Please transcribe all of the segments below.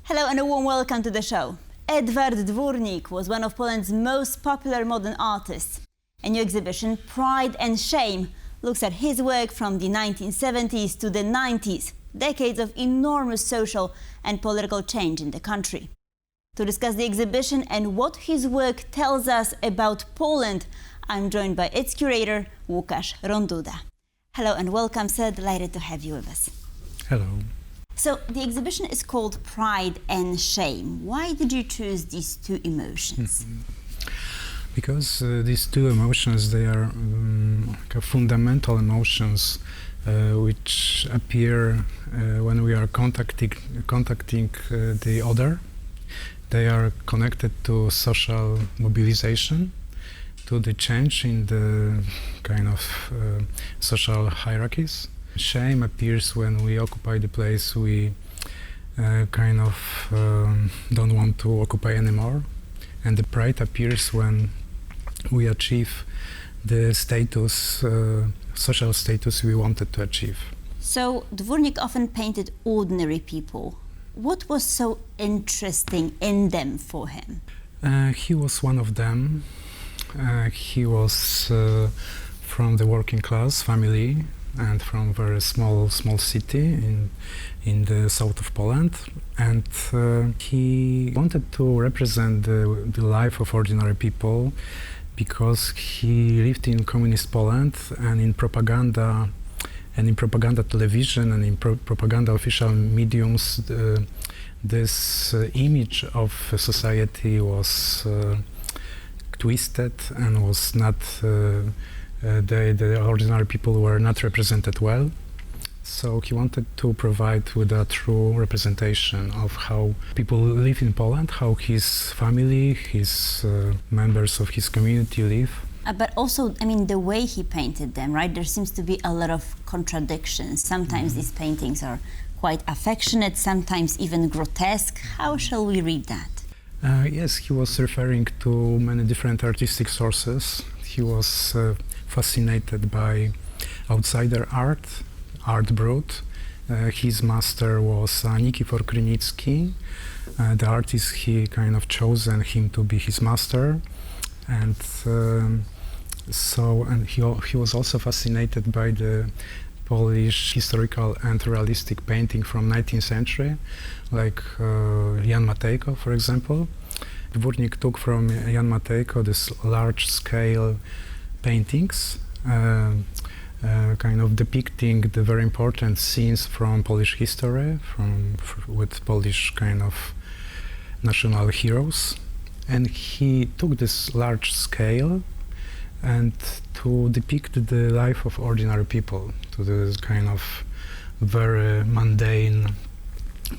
Hello and a warm welcome to the show. Edward Dwurnik was one of Poland's most popular modern artists. A new exhibition, Pride and Shame, looks at his work from the 1970s to the 90s, decades of enormous social and political change in the country. To discuss the exhibition and what his work tells us about Poland, I'm joined by its curator, Łukasz Ronduda. Hello and welcome, sir. Delighted to have you with us. Hello. So the exhibition is called Pride and Shame. Why did you choose these two emotions? Because these two emotions, they are fundamental emotions which appear when we are contacting the other. They are connected to social mobilization, to the change in the kind of social hierarchies. Shame appears when we occupy the place we don't want to occupy anymore, and the pride appears when we achieve the status, social status we wanted to achieve. So Dwurnik often painted ordinary people. What was so interesting in them for him? He was one of them. He was from the working class family and from a very small city in the south of Poland, and he wanted to represent the life of ordinary people because he lived in communist Poland, and in propaganda television and in propaganda official mediums this image of society was twisted and was not the ordinary people were not represented well. So he wanted to provide with a true representation of how people live in Poland, how his family, his members of his community live. But also, I mean, the way he painted them, right? There seems to be a lot of contradictions. Sometimes these paintings are quite affectionate, sometimes even grotesque. How shall we read that? Yes, he was referring to many different artistic sources. He was fascinated by outsider art brut. His master was Nikifor Krynicki. The artist he kind of chosen him to be his master, and he was also fascinated by the Polish historical and realistic painting from 19th century, like Jan Matejko, for example. Dwurnik took from Jan Matejko this large-scale paintings, kind of depicting the very important scenes from Polish history, with Polish kind of national heroes, and he took this large scale and to depict the life of ordinary people, to this kind of very mundane,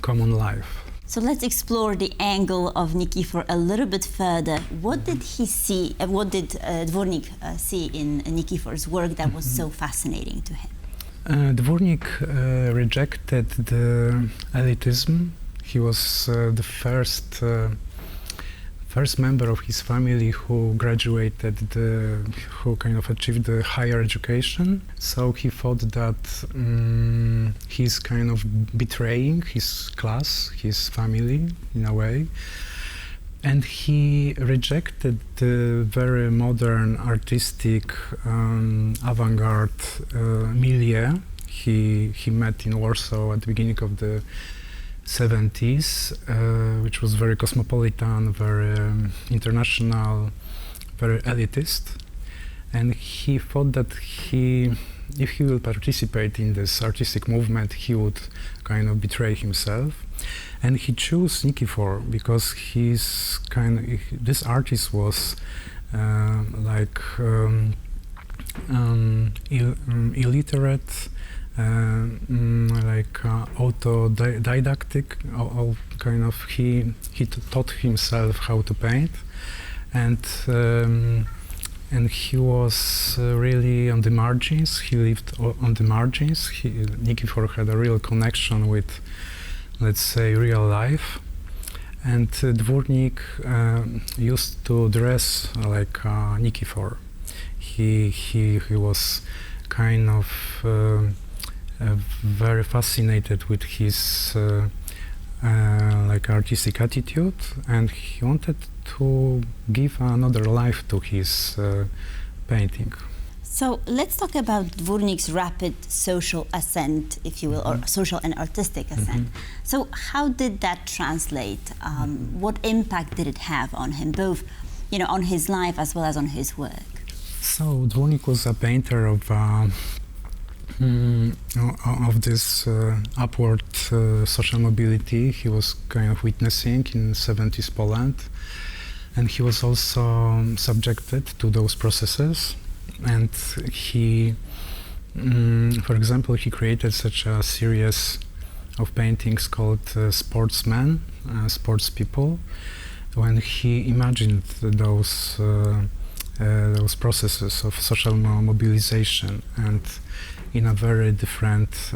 common life. So let's explore the angle of Nikifor a little bit further. What did he see, what did Dwurnik see in Nikifor's work that was so fascinating to him? Dwurnik rejected the elitism. He was the first member of his family who graduated, who kind of achieved the higher education. So he thought that he's kind of betraying his class, his family, in a way. And he rejected the very modern, artistic, avant-garde milieu he met in Warsaw at the beginning of the 70s, which was very cosmopolitan, very international, very elitist. And he thought that if he will participate in this artistic movement, he would kind of betray himself. And he chose Nikifor because this artist was illiterate, autodidactic. He taught himself how to paint, and he was really on the margins. He lived on the margins. Nikifor had a real connection with, let's say, real life. And Dwurnik used to dress like Nikifor. He was kind of very fascinated with his like artistic attitude, and he wanted to give another life to his painting. So let's talk about Dwurnik's rapid social ascent, if you will, or social and artistic ascent. So how did that translate? What impact did it have on him, both, on his life as well as on his work? So Dwurnik was a painter of this upward social mobility he was kind of witnessing in 70s Poland, and he was also subjected to those processes. And he, for example, he created such a series of paintings called Sportsmen, Sports People, when he imagined those processes of social mobilization and in a very different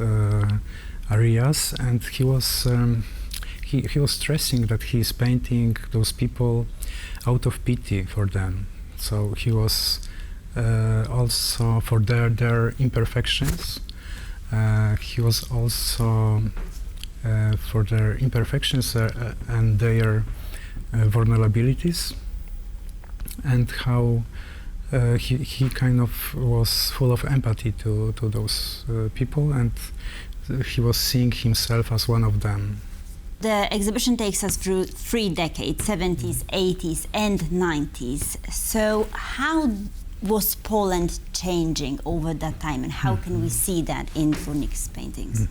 areas, and he was stressing that he is painting those people out of pity for them. So he was also for their imperfections. He was also for their imperfections and their vulnerabilities, and how he kind of was full of empathy to those people, and he was seeing himself as one of them. The exhibition takes us through 3 decades, 70s, 80s, and 90s. So how was Poland changing over that time, and how can we see that in Dwurnik's paintings?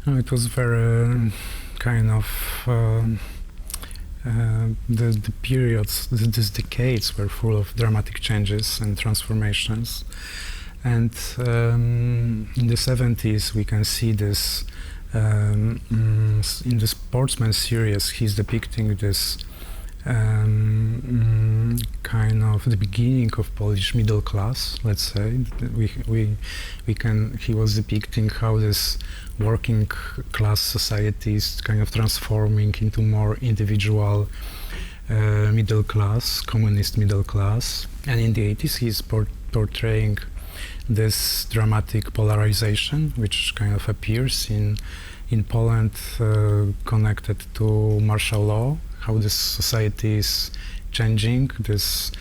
It was very kind of the periods, these decades were full of dramatic changes and transformations. And in the 70s we can see this in the Sportsman series. He's depicting this kind of the beginning of Polish middle class, let's say. He was depicting how this working class society is kind of transforming into more individual middle class, communist middle class. And in the 80s he's portraying this dramatic polarization which kind of appears in Poland, connected to martial law, how this society is changing. This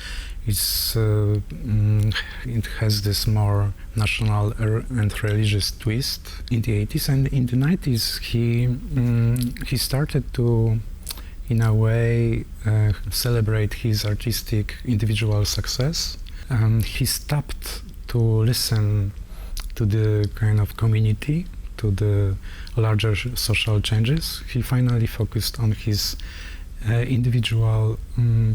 is it has this more national and religious twist in the 80s, and in the 90s he started to, in a way, celebrate his artistic individual success. He stopped to listen to the kind of community, to the larger social changes. He finally focused on his individual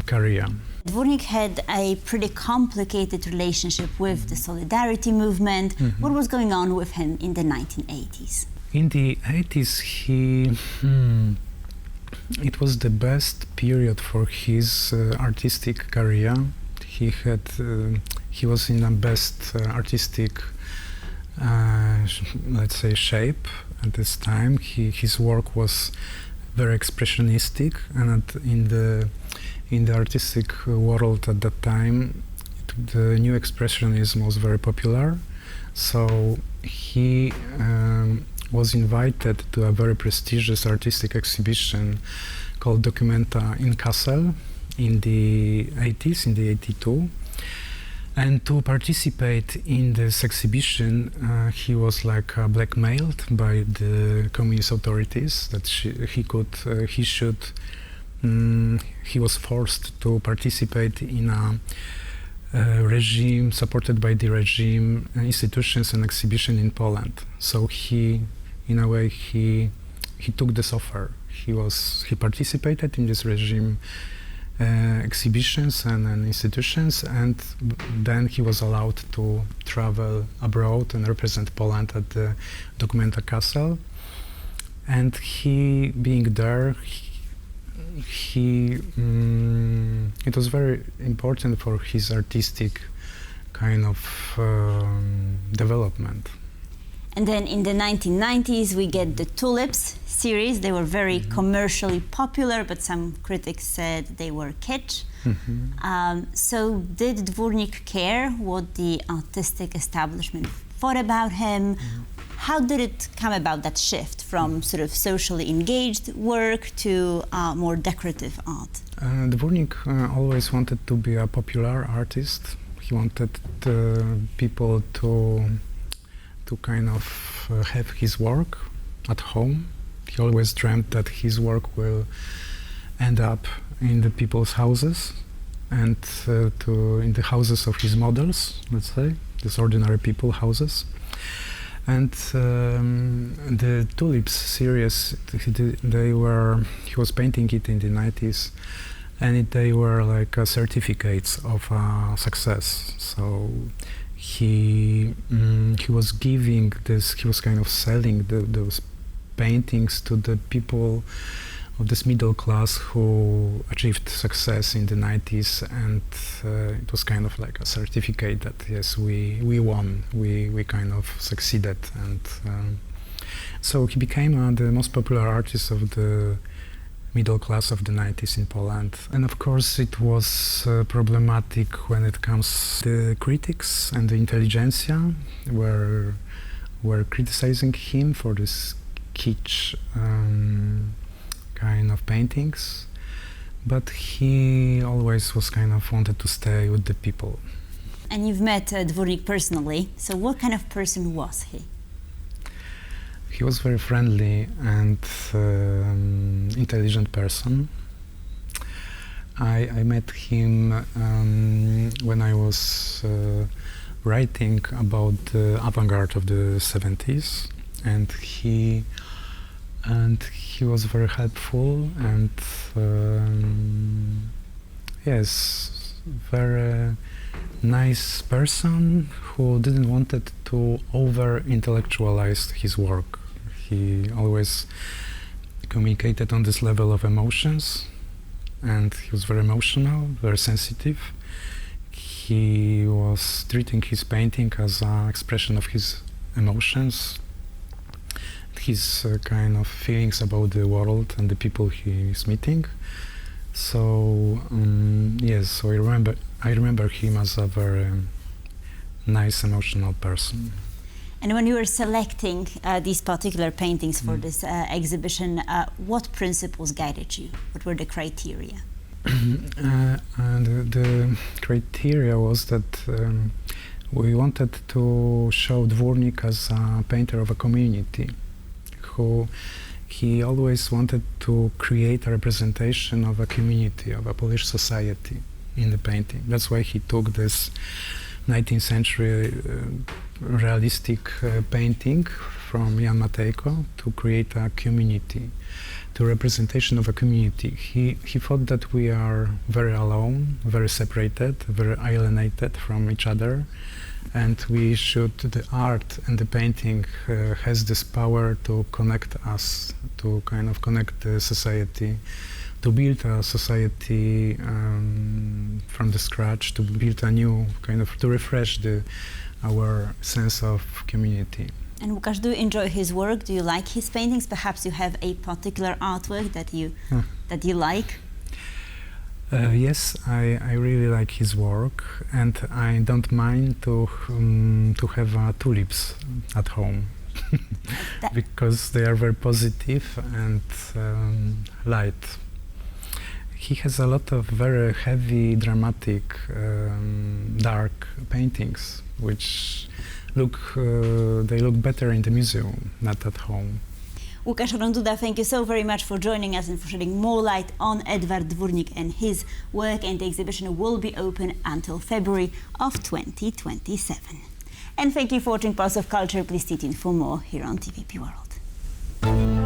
career. Dwurnik had a pretty complicated relationship with the Solidarity movement. What was going on with him in the 1980s? In the 80s, it was the best period for his artistic career. He was in the best artistic, let's say, shape at this time. His work was very expressionistic, and in the artistic world at that time, the new expressionism was very popular. So he was invited to a very prestigious artistic exhibition called Documenta in Kassel in the 80s, in the 82. And to participate in this exhibition, he was like blackmailed by the communist authorities that he was forced to participate in a regime, supported by the regime, institutions and exhibition in Poland. So he, in a way, he took this offer. He participated in this regime exhibitions and institutions, and then he was allowed to travel abroad and represent Poland at the Documenta Kassel. And he, being there, it was very important for his artistic kind of development. And then in the 1990s, we get the Tulips series. They were very commercially popular, but some critics said they were kitsch. So did Dwurnik care what the artistic establishment thought about him? How did it come about, that shift from sort of socially engaged work to more decorative art? Dwurnik always wanted to be a popular artist. He wanted people to kind of have his work at home. He always dreamt that his work will end up in the people's houses and in the houses of his models, let's say, these ordinary people houses. And the Tulips series, he was painting it in the 90s, and they were like certificates of success. So he was giving this, he was kind of selling those paintings to the people of this middle class who achieved success in the 90s, and it was kind of like a certificate that yes, we won, we kind of succeeded, and so he became the most popular artist of the middle class of the 90s in Poland. And of course it was problematic when it comes to the critics, and the intelligentsia were criticizing him for this kitsch kind of paintings, but he always was kind of wanted to stay with the people. And you've met Dwurnik personally, so what kind of person was he? He was very friendly and intelligent person. I met him when I was writing about the avant-garde of the 70s, and he was very helpful, and yes, very nice person who didn't wanted to over-intellectualize his work. He always communicated on this level of emotions, and he was very emotional, very sensitive. He was treating his painting as an expression of his emotions, his kind of feelings about the world and the people he is meeting. So yes, so I remember him as a very nice, emotional person. And when you were selecting these particular paintings for this exhibition, what principles guided you? What were the criteria? And the criteria was that we wanted to show Dwurnik as a painter of a community. He always wanted to create a representation of a community, of a Polish society in the painting. That's why he took this 19th century realistic painting from Jan Matejko to create a community, to representation of a community. He thought that we are very alone, very separated, very alienated from each other, and the art and the painting has this power to connect us, to kind of connect the society, to build a society from the scratch, to build a new kind of, to refresh our sense of community. And Łukasz, do you enjoy his work? Do you like his paintings? Perhaps you have a particular artwork that you like? Yes, I really like his work, and I don't mind to have tulips at home because they are very positive and light. He has a lot of very heavy, dramatic, dark paintings, which look better in the museum, not at home. Łukasz Ronduda, thank you so very much for joining us and for shedding more light on Edward Dwurnik and his work, and the exhibition will be open until February of 2027. And thank you for watching Pulse of Culture. Please stay tuned for more here on TVP World.